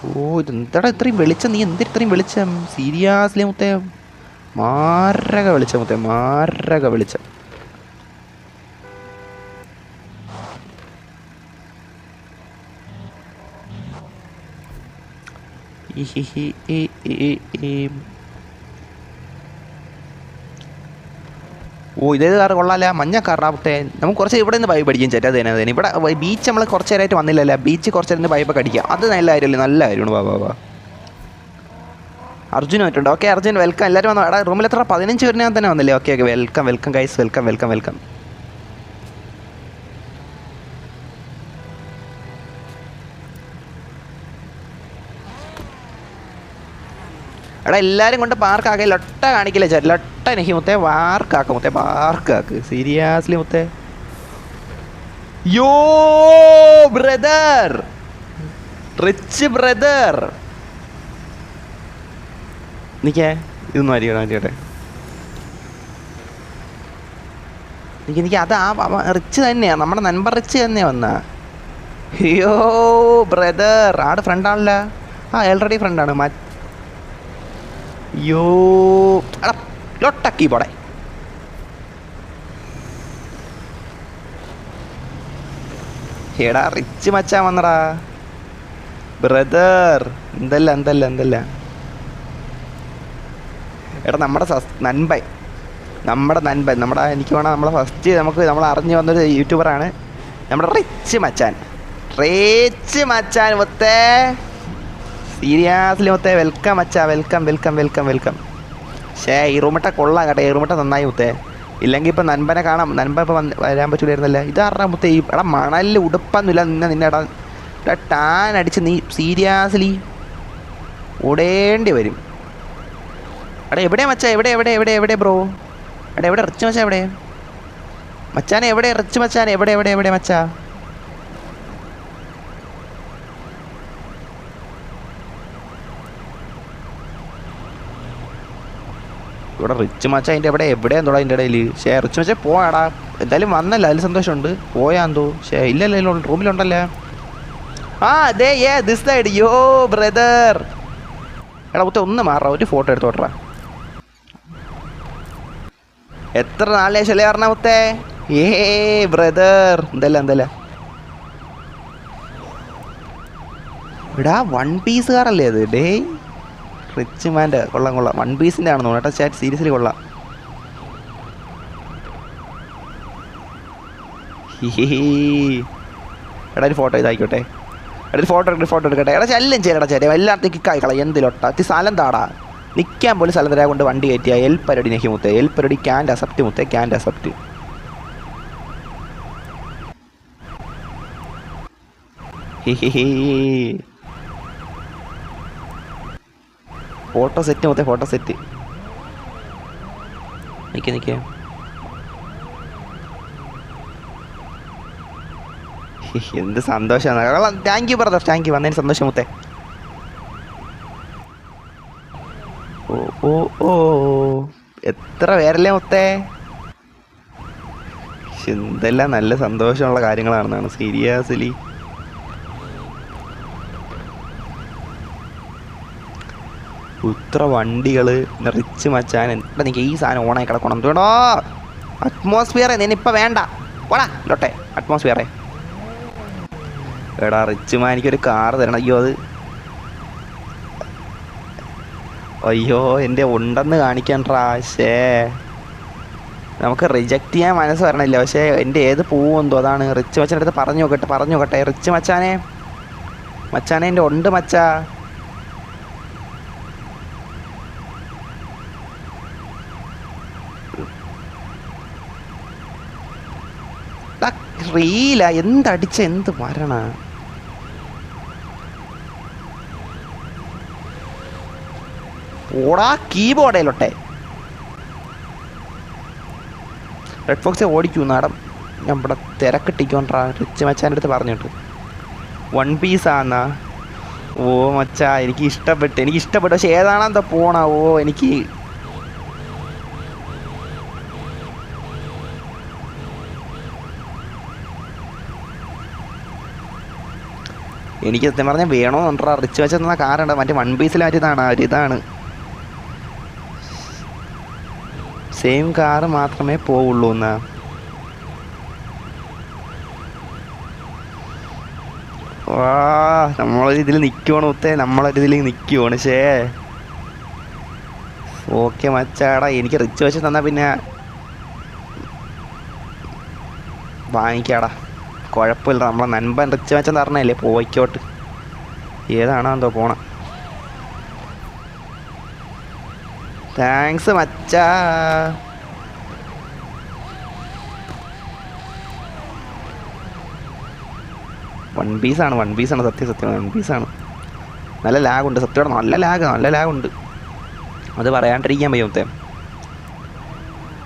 ഓ ഇതെന്താടാ ഇത്രയും വെളിച്ചം, നീ എന്തിന് ഇത്രയും വെളിച്ചം? സീരിയസ്ലി മുത്തേ മാരക വെളിച്ചം മുത്തേ, മാരക വെളിച്ചം. ഓ ഇതേത് കാർ കൊള്ളാല്ല, മഞ്ഞ കാറാവട്ടെ. നമുക്ക് കുറച്ച് ഇവിടെ നിന്ന് പൈപ്പ് അടിക്കും ചേട്ടാ. അതേനെ ഇവിടെ ബീച്ച് നമ്മൾ കുറച്ച് നേരമായിട്ട് വന്നില്ലല്ലേ, ബീച്ച് കുറച്ച് നേരം പൈപ്പൊക്കെ അടിക്കാം. അത് നല്ല കാര്യമല്ലേ, നല്ല കാര്യമാണ്. വാ വാ വാ. അർജുൻ ആയിട്ടുണ്ട്. Okay Arjun welcome. എല്ലാവരും വന്നു. എടാ റൂമിൽ എത്ര 15 പേരിനെ തന്നെ വന്നില്ലേ? Okay okay welcome welcome guys, welcome welcome welcome. എടാ എല്ലാവരും കൊണ്ട് പാർക്കാക്കെ ലൊട്ട കാണിക്കില്ല ചേട്ടാ, ലൊട്ട എനിക്ക് മുത്തേ പാർക്കാക്ക മുത്തേ, പാർക്കാക്ക് സീരിയസ്ലി മുത്തേ. യോ ബ്രദർ, റിച്ച് ബ്രദർ, നിക്കേ ഇതൊന്നും അരിക്കട്ടെ എനിക്ക് അത് ആ റിച്ച് തന്നെയാണ്, നമ്മുടെ നൻപർ റിച്ച് തന്നെയാണ് വന്ന. അയ്യോ ബ്രദർ, ആട് ഫ്രണ്ടാണല്ലോ. ആ ഓൾറെഡി ഫ്രണ്ടാണ്. യോ എടാ ലൊട്ടാക്കി പോടെ. എടാ റിച്ച് മച്ചാൻ വന്നടാ ബ്രദർ. എന്തല്ല എന്തല്ല എന്തല്ല. എടാ നമ്മുടെ നൻപൻ, നമ്മുടെ എനിക്ക് വേണം നമ്മളെ ഫസ്റ്റ് നമ്മൾ അറിഞ്ഞു വന്നൊരു യൂട്യൂബറാണ് നമ്മുടെ റിച്ച് മച്ചാൻ മുത്തേ. സീരിയസ്ലി മുത്തേ വെൽക്കം മച്ചാ, വെൽക്കം വെൽക്കം വെൽക്കം വെൽക്കം. ഈ റൂമിട്ട കൊള്ളാം കേട്ടെ, ഈ റൂമിട്ട നന്നായി മുത്തേ. ഇല്ലെങ്കിൽ ഇപ്പം നൻപനെ കാണാം, നൻപ ഇപ്പം വരാൻ പറ്റൂലായിരുന്നല്ലേ. ഇതാറാ മുത്തേ ഈ എടാ മണലിൽ ഉടുപ്പൊന്നുമില്ല നിന്നെ എടാ ടാൻ അടിച്ച് നീ സീരിയസ്ലി ഓടേണ്ടി വരും. എടാ എവിടെ മച്ചാ, എവിടെ എവിടെ എവിടെ എവിടെ ബ്രോ? എടാ എവിടെ റിച്ച് മച്ചാ, എവിടെ മച്ചാനെ, എവിടെ റിച്ച് മച്ചാനെ, എവിടെ എവിടെ എവിടെ മച്ചാ? ഇവിടെ റിച്ച് മച്ച അതിൻ്റെ എവിടെയാ തോടാ അതിൻ്റെ ഇടയിൽ. റിച്ച് മച്ച പോയാടാ, എന്തായാലും വന്നല്ല, അതിൽ സന്തോഷമുണ്ട്. പോയാന്തോ ഇല്ലല്ലോ, റൂമിലുണ്ടല്ലേ. ആ അതെ ദിസ് സൈഡ്. യോ ബ്രദർ. എടാ മുത്തേ ഒന്ന് മാറാ, ഒരു ഫോട്ടോ എടുത്തോട്ടാ. എത്ര നാളെ ശല്ലേ പറഞ്ഞ മുത്തേ. ബ്രദർ എന്തല്ല എടാ 1 പീസ് കാറല്ലേ അത്? ഡേ റിച്ച് മാൻ്റെ കൊള്ളാം 1 പീസിൻ്റെ ആണെന്ന് തോന്നുന്നു കേട്ടോ ചാറ്റ്, സീരിയസ്ലി കൊള്ളാം. എടാ ഒരു ഫോട്ടോ ഇതായിക്കോട്ടെ, എടാ ഒരു ഫോട്ടോ എടുക്കട്ടെ. എടാ എല്ലാം ചെയ്യടാ ചേട്ടാ, എല്ലായിടത്തും കിക്കായി കളയാം. എന്തിലൊട്ട അത്തി സ്ഥലം താടാ, നിൽക്കാൻ പോലും സ്ഥലം തരാ കൊണ്ട് വണ്ടി കയറ്റിയ പരിപാടി നെഹി മുത്തേ, പരിപാടി ക്യാൻഡ് അസെപ്റ്റ് മുത്തേ, ക്യാൻഡ് അസെപ്റ്റ്. ഫോട്ടോ സെറ്റ് മുത്തേ, ഫോട്ടോ സെറ്റ്. നിൽക്കേ എന്ത് സന്തോഷമാണ്. Thank you brother, thank you, വന്നതിന് സന്തോഷം മുത്തേ. ഓ ഓ എത്ര പേരല്ലേ മുത്തേ. എന്തെല്ലാം നല്ല സന്തോഷമുള്ള കാര്യങ്ങളാണെന്നാണ് സീരിയസ്ലി. ഇത്ര വണ്ടികൾ, റിച്ച് മച്ചാൻ. എന്താ എനിക്ക് ഈ സാധനം ഓണായി കിടക്കണം കേട്ടോ. അറ്റ്മോസ്ഫിയറെ നിന്നിപ്പോൾ വേണ്ട പോടാ ലോട്ടെ, അറ്റ്മോസ്ഫിയറെ. എടാ റിച്ച് മാൻ എനിക്കൊരു കാറ് തരണം. അയ്യോ എൻ്റെ ഉണ്ടെന്ന് കാണിക്കണ്ടാ. നമുക്ക് റിജക്റ്റ് ചെയ്യാൻ മനസ്സ് വരണില്ല, പക്ഷേ എൻ്റെ ഏത് പോവുമെന്തോ അതാണ്. റിച്ച് മച്ചാൻ്റെ അടുത്ത് പറഞ്ഞു നോക്കട്ടെ. റിച്ച് മച്ചാനെ എൻ്റെ ഉണ്ട് മച്ചാ. റീല എന്തടിച്ച എന്ത് മരണ. ഓടാ കീബോർഡേലോട്ടെ. റെഡ് ഫോക്സെ ഓടിക്കൂ നാടം, നമ്മുടെ തിരക്കിട്ടിക്കോണ്ടാ. റിച്ച് മച്ചാൻ്റെ അടുത്ത് പറഞ്ഞിട്ട് 1 പീസാന്നാ. ഓ മച്ചാ എനിക്ക് ഇഷ്ടപ്പെട്ടു പക്ഷെ ഏതാണെന്താ പോണ. ഓ എനിക്ക് എനിക്ക് സത്യം പറഞ്ഞാൽ വേണമെന്നുണ്ടാ റിച്ച് വെച്ച് തന്ന കാറുണ്ട് മറ്റേ വൺ പീസിൽ മറ്റേതാണ് ഒരിതാണ് സെയിം കാറ് മാത്രമേ പോവുള്ളൂ എന്നാ. വാ നമ്മളൊരിതിൽ നിൽക്കുവാണ് മുത്തേ, നമ്മളൊരിതിൽ നിൽക്കുവാണ്. ഓക്കെ മച്ചാടാ, എനിക്ക് റിച്ച് വെച്ച് തന്നാൽ പിന്നെ വാങ്ങിക്കാടാ, കുഴപ്പമില്ല. നമ്മളെ നൻപൻ റിച്ച് വെച്ചെന്ന് പറഞ്ഞല്ലേ, പോയിക്കോട്ട്. ഏതാണോ എന്തോ പോണം. താങ്ക്സ് മച്ചാ. വൺ പീസാണ് സത്യം വൺ പീസാണ്. നല്ല ലാഗുണ്ട് സത്യമാണ്, നല്ല ലാഗുണ്ട്. അത് പറയാണ്ടിരിക്കാൻ പറ്റും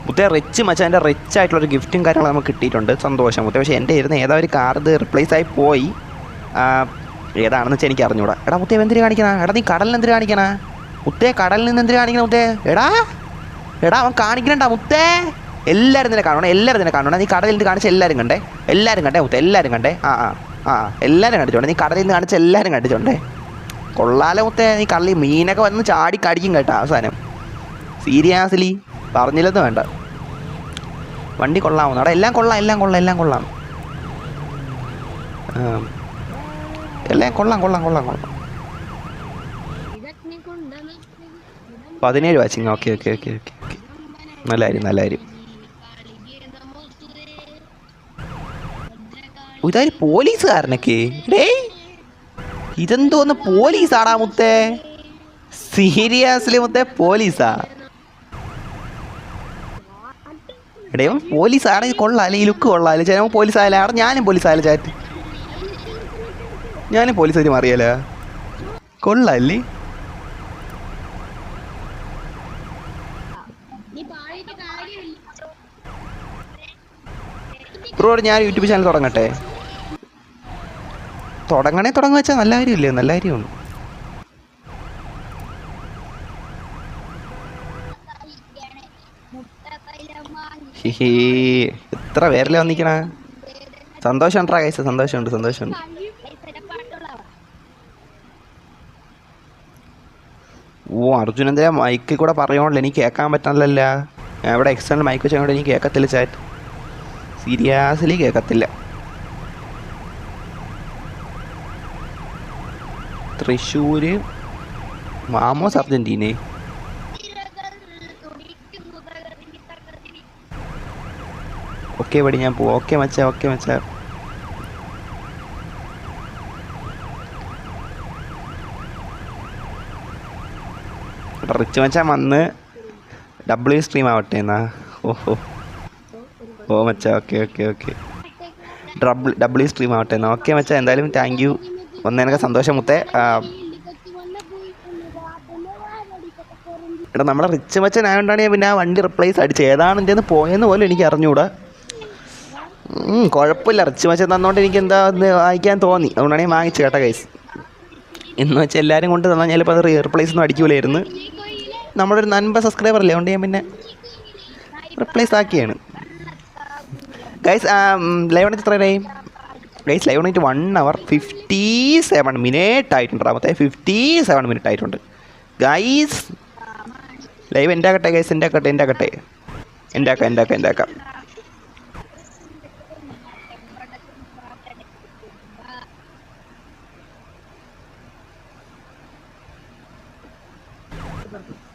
മുത്തേ റിച്ച് മച്ചാൻ്റെ റിച്ച് ആയിട്ടുള്ളൊരു ഗിഫ്റ്റും കാര്യങ്ങളും നമുക്ക് കിട്ടിയിട്ടുണ്ട്, സന്തോഷം മുത്തേ. പക്ഷേ എൻ്റെ ഇരുന്ന് ഏതോ ഒരു കാർ ഇത് റിപ്ലേസ് ആയി പോയി. ഏതാണെന്ന് വെച്ചാൽ എനിക്ക് അറിഞ്ഞൂടാ. എടാ മുത്തേ എന്തിനു കാണിക്കണ? എടാ നീ കടലിൽ എന്തിനു കാണിക്കണ മുത്തേ? കടലിൽ നിന്ന് എന്തിനു കാണിക്കണ മുത്തേ? എടാ അവൻ കാണിക്കണണ്ടാ മുത്തേ. എല്ലാവരും തന്നെ കാണണം. നീ കടലിൽ നിന്ന് കാണിച്ച എല്ലാവരും കണ്ടേ മുത്തേ, എല്ലാവരും കണ്ടേ. എല്ലാവരും കണ്ടിച്ചോണ്ടേ, നീ കടലിൽ നിന്ന് കാണിച്ച എല്ലാവരും കണ്ടിച്ചോണ്ടേ. കൊള്ളാലോ മുത്തേ, നീ കള്ളി മീനൊക്കെ വന്ന് ചാടി കടിക്കും കേട്ടോ അവസാനം. സീരിയസ്ലി പറഞ്ഞില്ലെന്ന് വേണ്ട. വണ്ടി കൊള്ളാവുന്നു. അവിടെ എല്ലാം കൊള്ളാം. എല്ലാം കൊള്ളാം 17 വാച്ചിങ്. ഓക്കെ. നല്ല കാര്യം. ഇതായി പോലീസുകാരനൊക്കെ ഡേ, ഇതെന്തോന്ന് പോലീസാടാ മുത്തേ? സീരിയസ്ലി മുത്തേ പോലീസാ? എടേ പോലീസാണെങ്കിൽ കൊള്ളാല്ലേ, ഈ ലുക്ക് കൊള്ളാല്ലേ? ചില പോലീസായാലേ? അവിടെ ഞാനും പോലീസായാലും ചാറ്റ്, ഞാനും പോലീസായിട്ട് മാറിയാലോ? കൊള്ളാല്ലേ? ബ്രോ ഞാൻ യൂട്യൂബ് ചാനൽ തുടങ്ങട്ടെ? തുടങ്ങ വെച്ചാൽ നല്ല കാര്യമില്ലേ? നല്ല കാര്യമാണ്. എത്ര പേരല്ലേ വന്നിക്കണ? സന്തോഷമുണ്ടാ കൈസ? സന്തോഷമുണ്ട്. അർജുനന്റെ മൈക്കിൽ കൂടെ പറയോണ്ടല്ലോ എനിക്ക് കേൾക്കാൻ പറ്റാനില്ലല്ല. ഞാൻ ഇവിടെ എക്സ്റ്റേണൽ മൈക്ക് വെച്ചതുകൊണ്ട് എനിക്ക് കേൾക്കത്തില്ല ചാറ്റ്, സീരിയസ്ലി കേൾക്കത്തില്ല. തൃശ്ശൂര് മാമോസ് അർജന്റീന. ഓക്കെ പടി ഞാൻ പോവാം. ഓക്കെ മച്ചാ. റിച്ച് മച്ചാൻ വന്ന് ഡബ്ല്യു സ്ട്രീം ആവട്ടെ എന്നാ. ഓ മച്ചാ ഓക്കെ. ഡബ്ല്യു സ്ട്രീം ആവട്ടെ എന്നാ. ഓക്കെ മച്ചാ, എന്തായാലും താങ്ക് യു വന്നതിനൊക്കെ സന്തോഷം മുത്തേ. എടാ നമ്മുടെ റിച്ച് മച്ചൻ ആയതുകൊണ്ടാണ് ഞാൻ പിന്നെ ആ വണ്ടി റിപ്ലേസ് അടിച്ചത്. ഏതാണ് എൻ്റെ നിന്ന് പോയെന്ന് പോലും എനിക്ക് അറിഞ്ഞുകൂടാ. കുഴപ്പമില്ല, റിച്ച് മച്ചൻ തന്നോണ്ട് എനിക്ക് എന്താ വാങ്ങിക്കാൻ തോന്നി, അതുകൊണ്ടാണ് ഞാൻ വാങ്ങിച്ചു കേട്ടോ ഗൈസ്. എന്ന് വെച്ചാൽ എല്ലാവരും കൊണ്ട് തന്നാൽ ചിലപ്പോൾ അത് റിപ്ലേസ് ഒന്നും അടിക്കൂലായിരുന്നു. നമ്മളൊരു 9 സബ്സ്ക്രൈബർ അല്ലേ, അതുകൊണ്ട് ഞാൻ പിന്നെ റിപ്ലേസ് ആക്കിയാണ് ഗൈസ്. ലൈവ് വന്നിട്ട് എത്ര ടൈം ഗൈസ്? ലൈവ് വന്നിട്ട് 1 hour 57 minutes ആയിട്ടുണ്ട്. 57 minutes ആയിട്ടുണ്ട് ഗൈസ്. ലൈവ് എൻ്റെ ആക്കട്ടെ ഗൈസ്, എൻ്റെ ആക്കാം. Gracias.